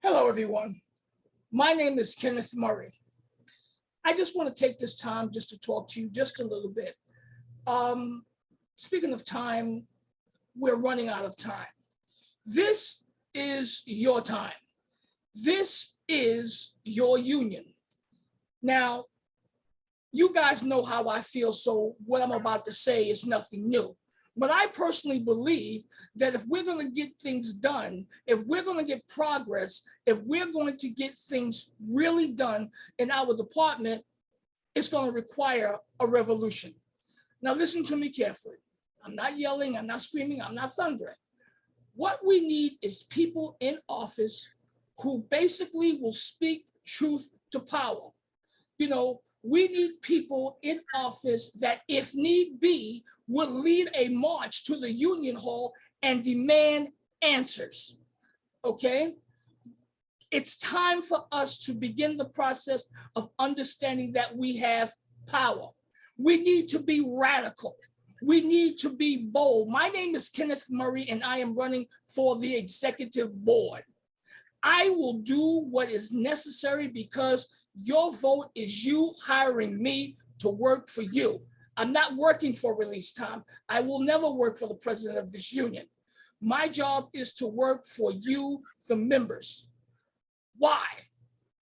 Hello, everyone. My name is Kenneth Murray. I just want to take this time just to talk to you just a little bit. Speaking of time, we're running out of time. This is your time. This is your union. Now, you guys know how I feel, so what I'm about to say is nothing new. But I personally believe that if we're going to get things done, if we're going to get progress, if we're going to get things really done in our department, it's going to require a revolution. Now, listen to me carefully. I'm not yelling, I'm not screaming, I'm not thundering. What we need is people in office who basically will speak truth to power. You know, we need people in office that, if need be, would lead a march to the Union Hall and demand answers, okay? It's time for us to begin the process of understanding that we have power. We need to be radical. We need to be bold. My name is Kenneth Murray, and I am running for the executive board. I will do what is necessary because your vote is you hiring me to work for you. I'm not working for release time. I will never work for the president of this union. My job is to work for you, the members. Why?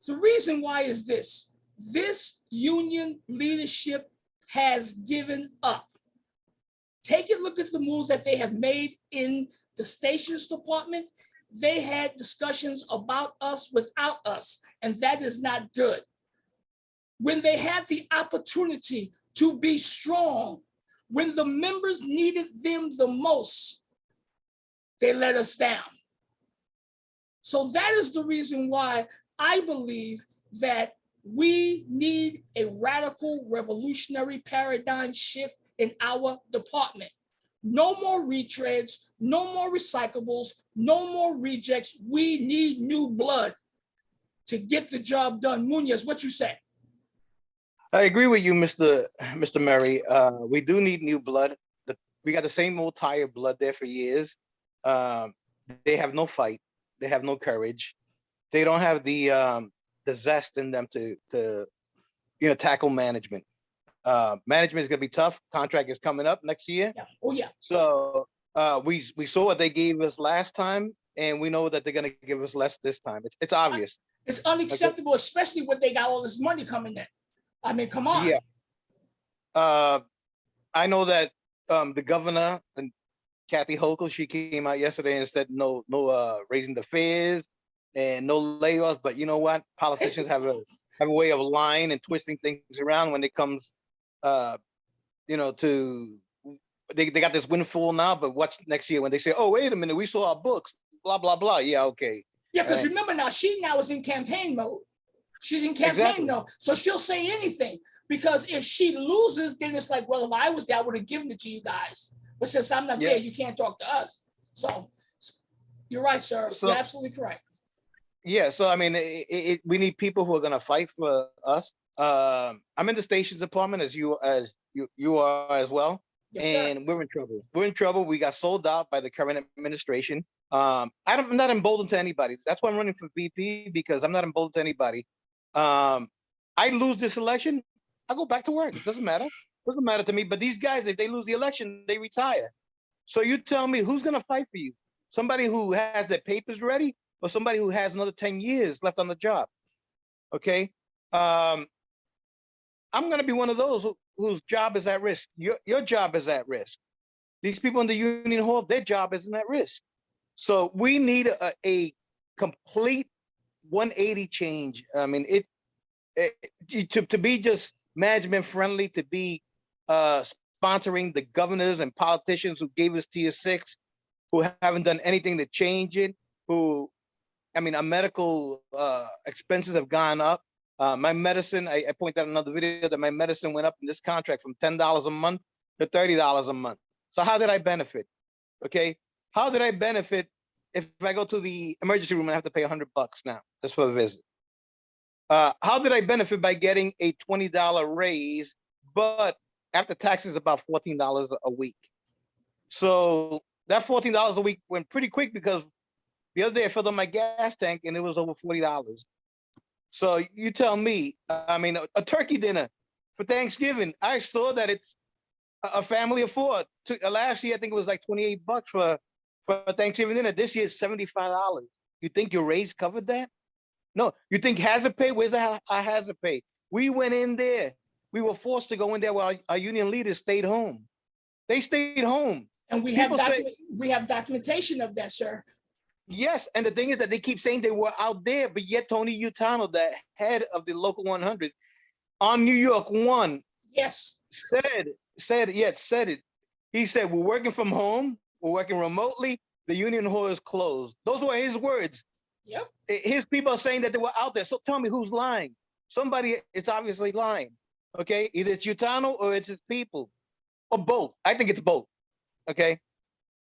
The reason why is this. This union leadership has given up. Take a look at the moves that they have made in the stations department. They had discussions about us without us, and that is not good. When they had the opportunity to be strong, when the members needed them the most, they let us down. So that is the reason why I believe that we need a radical revolutionary paradigm shift in our department. No more retreads, no more recyclables, no more rejects. We need new blood to get the job done. Muniz, what you say? I agree with you, Mr. Murray. We do need new blood. We got the same old tired blood there for years. They have no fight. They have no courage. They don't have the zest in them to tackle management. Management is going to be tough. Contract is coming up next year. Yeah. Oh yeah. So we saw what they gave us last time, and we know that they're going to give us less this time. It's obvious. It's unacceptable, especially when they got all this money coming in. I mean, come on. Yeah. I know that the governor and Kathy Hochul, she came out yesterday and said no raising the fares and no layoffs. But you know what? Politicians have a way of lying and twisting things around when it comes, to they got this windfall now. But what's next year when they say, oh, wait a minute, we saw our books, blah blah blah. Yeah, okay. Yeah, because remember now, she now is in campaign mode. She's in campaign mode, so she'll say anything. Because if she loses, then it's like, well, if I was there, I would have given it to you guys. But since I'm not there, you can't talk to us. So you're right, sir. You're absolutely correct. Yeah, so I mean, we need people who are going to fight for us. I'm in the stations department as you are as well. Yes, and we're in trouble. We're in trouble. We got sold out by the current administration. I'm not emboldened to anybody. That's why I'm running for VP, because I'm not emboldened to anybody. I lose this election, I go back to work. It doesn't matter. It doesn't matter to me. But these guys, if they lose the election, they retire. So you tell me, who's going to fight for you? Somebody who has their papers ready, or somebody who has another 10 years left on the job? Okay. I'm going to be one of those whose job is at risk. Your job is at risk. These people in the Union Hall, their job isn't at risk. So we need a complete 180 change. I mean, to be just management friendly, to be sponsoring the governors and politicians who gave us tier 6, who haven't done anything to change it, our medical expenses have gone up. My medicine, I pointed out in another video that my medicine went up in this contract from $10 a month to $30 a month. So how did I benefit? Okay. How did I benefit if I go to the emergency room and I have to pay $100 now just for a visit? How did I benefit by getting a $20 raise, but after taxes about $14 a week? So that $14 a week went pretty quick, because The other day I filled up my gas tank and it was over $40. So you tell me, I mean, a turkey dinner for Thanksgiving. I saw that it's a family of four. Last year, I think it was like $28 for Thanksgiving dinner. This year, it's $75. You think your raise covered that? No. You think hazard pay? Where's our hazard pay? We went in there. We were forced to go in there while our union leaders stayed home. They stayed home. And we have documentation of that, sir. Yes, and the thing is that they keep saying they were out there, but yet Tony Utano, the head of the local 100 on New York One, yes, said it. He said, we're working from home, we're working remotely, the union hall is closed. Those were his words. Yep. His people are saying that they were out there. So tell me who's lying. Somebody is obviously lying. Okay, either it's Utano or it's his people, or both. I think it's both. Okay.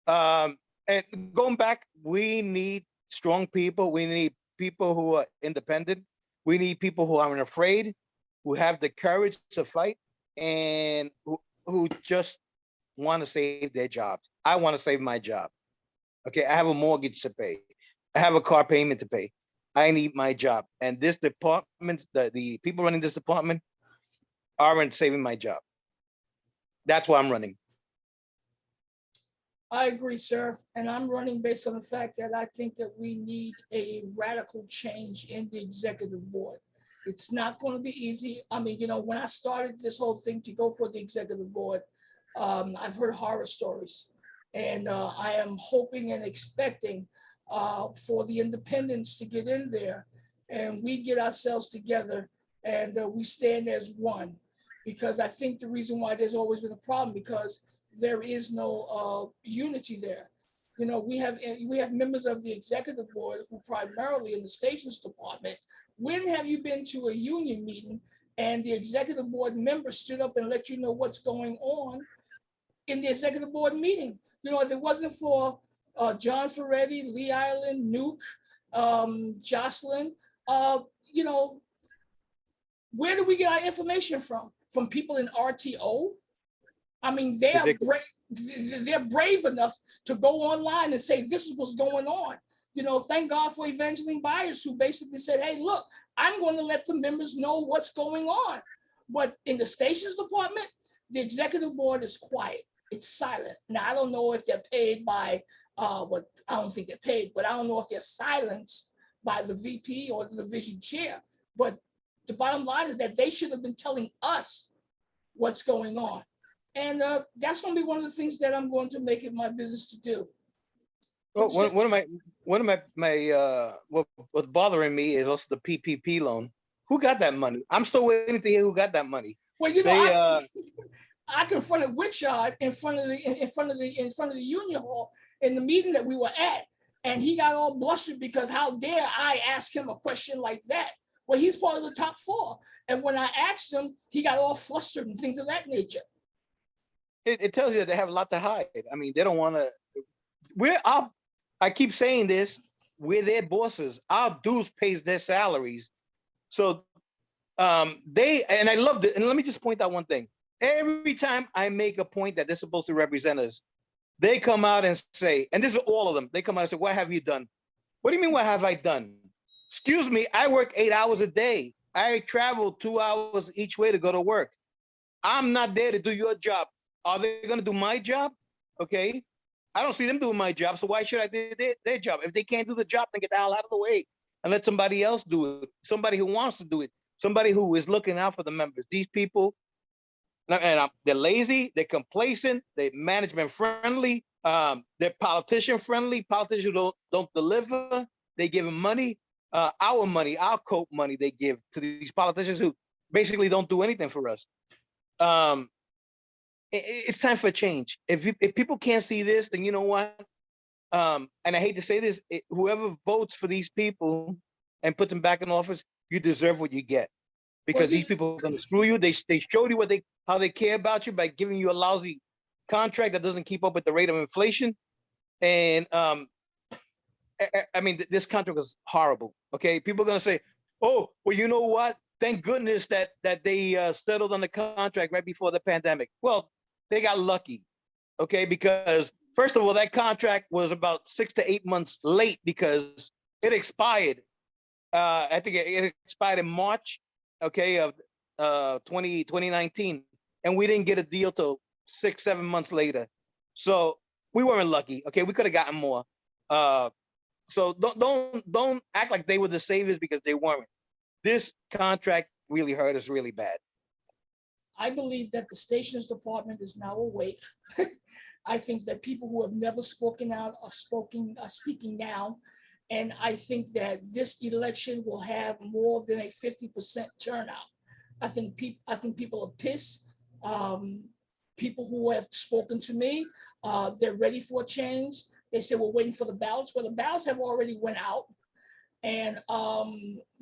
And going back, we need strong people. We need people who are independent. We need people who aren't afraid, who have the courage to fight, and who just want to save their jobs. I want to save my job. Okay, I have a mortgage to pay. I have a car payment to pay. I need my job. And this department, the people running this department aren't saving my job. That's why I'm running. I agree, sir. And I'm running based on the fact that I think that we need a radical change in the executive board. It's not going to be easy. I mean, when I started this whole thing to go for the executive board, I've heard horror stories. And I am hoping and expecting for the independents to get in there and we get ourselves together and we stand as one. Because I think the reason why there's always been a problem, because there is no unity there. We have members of the executive board who primarily in the stations department. When have you been to a union meeting and the executive board member stood up and let you know what's going on in the executive board meeting? If it wasn't for John Ferretti, Lee Island, Nuke, Jocelyn, where do we get our information from? From people in RTO? I mean, they're brave enough to go online and say, this is what's going on. Thank God for Evangeline Byers, who basically said, hey, look, I'm going to let the members know what's going on. But in the stations department, the executive board is quiet. It's silent. Now, I don't know if they're paid by, I don't think they're paid, but I don't know if they're silenced by the VP or the division chair. But the bottom line is that they should have been telling us what's going on. And that's going to be one of the things that I'm going to make it my business to do. Well, what's bothering me is also the PPP loan. Who got that money? I'm still waiting to hear who got that money. Well, I confronted Witchard in front of the union hall in the meeting that we were at, and he got all blustered because how dare I ask him a question like that? Well, he's part of the top four, and when I asked him, he got all flustered and things of that nature. It tells you that they have a lot to hide. I mean, they don't want to. I keep saying this. We're their bosses. Our dues pays their salaries. So I love it. And let me just point out one thing. Every time I make a point that they're supposed to represent us, they come out and say, and this is all of them, they come out and say, what have you done? What do you mean, what have I done? Excuse me, I work 8 hours a day. I travel 2 hours each way to go to work. I'm not there to do your job. Are they going to do my job? Okay. I don't see them doing my job, so why should I do their job? If they can't do the job, then get the hell out of the way and let somebody else do it. Somebody who wants to do it. Somebody who is looking out for the members. These people, and they're lazy, they're complacent, they're management friendly, they're politician friendly. Politicians who don't deliver. They give them money, our money, our coat money they give to these politicians who basically don't do anything for us. It's time for a change. If people can't see this, then you know what? And I hate to say this, whoever votes for these people and puts them back in office, you deserve what you get. Because these people are going to screw you. They showed you how they care about you by giving you a lousy contract that doesn't keep up with the rate of inflation. And I mean, this contract was horrible. Okay, people are going to say, "Oh, well, you know what? Thank goodness that they settled on the contract right before the pandemic." Well, they got lucky, okay, because First of all, that contract was about 6 to 8 months late because it expired. I think it expired in March, okay, of 2019, and we didn't get a deal till 6, 7 months later. So we weren't lucky. Okay, we could have gotten more. So don't act like they were the saviors because they weren't. This contract really hurt us really bad. I believe that the stations department is now awake. I think that people who have never spoken out are speaking now. And I think that this election will have more than a 50% turnout. I think people are pissed. People who have spoken to me, they're ready for a change. They said we're waiting for the ballots. Well, the ballots have already went out. And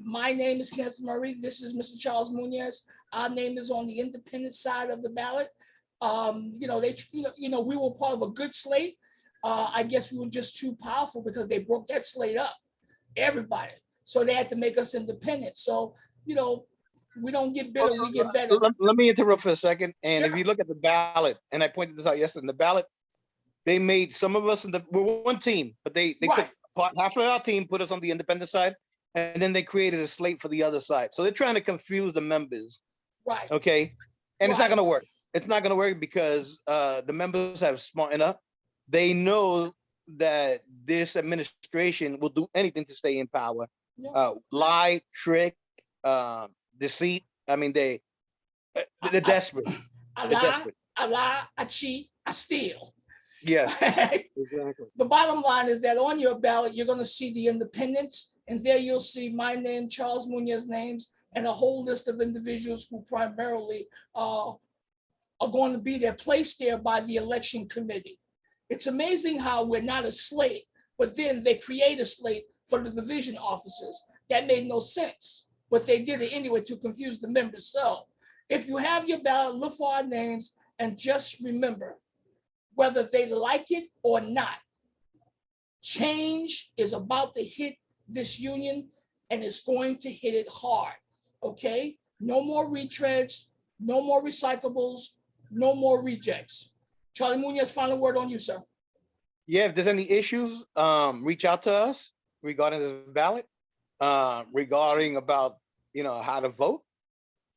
my name is Kenneth Murray. This is Mr. Charles Muniz. Our name is on the independent side of the ballot. We were part of a good slate. I guess we were just too powerful because they broke that slate up, everybody. So they had to make us independent. So, we don't get bitter, we get better. Let me interrupt for a second. And Sure. if you look at the ballot, and I pointed this out yesterday, in the ballot, they made some of us we're one team, but they Right. took half of our team, put us on the independent side, and then they created a slate for the other side. So they're trying to confuse the members. Right. Okay. And it's not Right. going to work. It's not going to work because the members have smartened up. They know that this administration will do anything to stay in power. Yeah. Lie, trick, deceit. I mean, they're desperate. I lie, I cheat, I steal. Yes, exactly. The bottom line is that on your ballot, you're going to see the independents, and there you'll see my name, Charles Muniz's names, and a whole list of individuals who primarily are going to be there, placed there by the election committee. It's amazing how we're not a slate, but then they create a slate for the division officers. That made no sense, but they did it anyway to confuse the members. So if you have your ballot, look for our names, and just remember, whether they like it or not, change is about to hit this union, and it's going to hit it hard, okay? No more retreads, no more recyclables, no more rejects. Charlie Muniz, final word on you, sir. Yeah, if there's any issues, reach out to us regarding this ballot, regarding about, how to vote.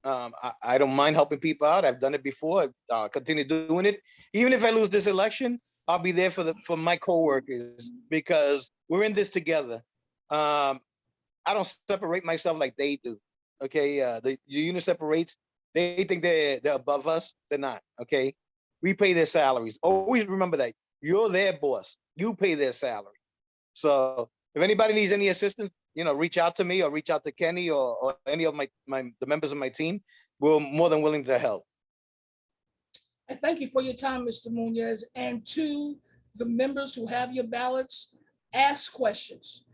I don't mind helping people out. I've done it before. I'll continue doing it. Even if I lose this election, I'll be there for my coworkers because we're in this together. I don't separate myself like they do. Okay, the union separates. They think they're above us. They're not. Okay, we pay their salaries. Always remember that you're their boss. You pay their salary. So if anybody needs any assistance, reach out to me or reach out to Kenny or any of the members of my team. We're more than willing to help. I thank you for your time, Mr. Muniz, and to the members who have your ballots, ask questions.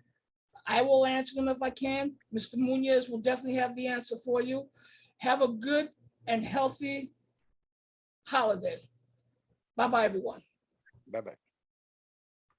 I will answer them if I can. Mr. Muniz will definitely have the answer for you. Have a good and healthy holiday. Bye-bye, everyone. Bye-bye.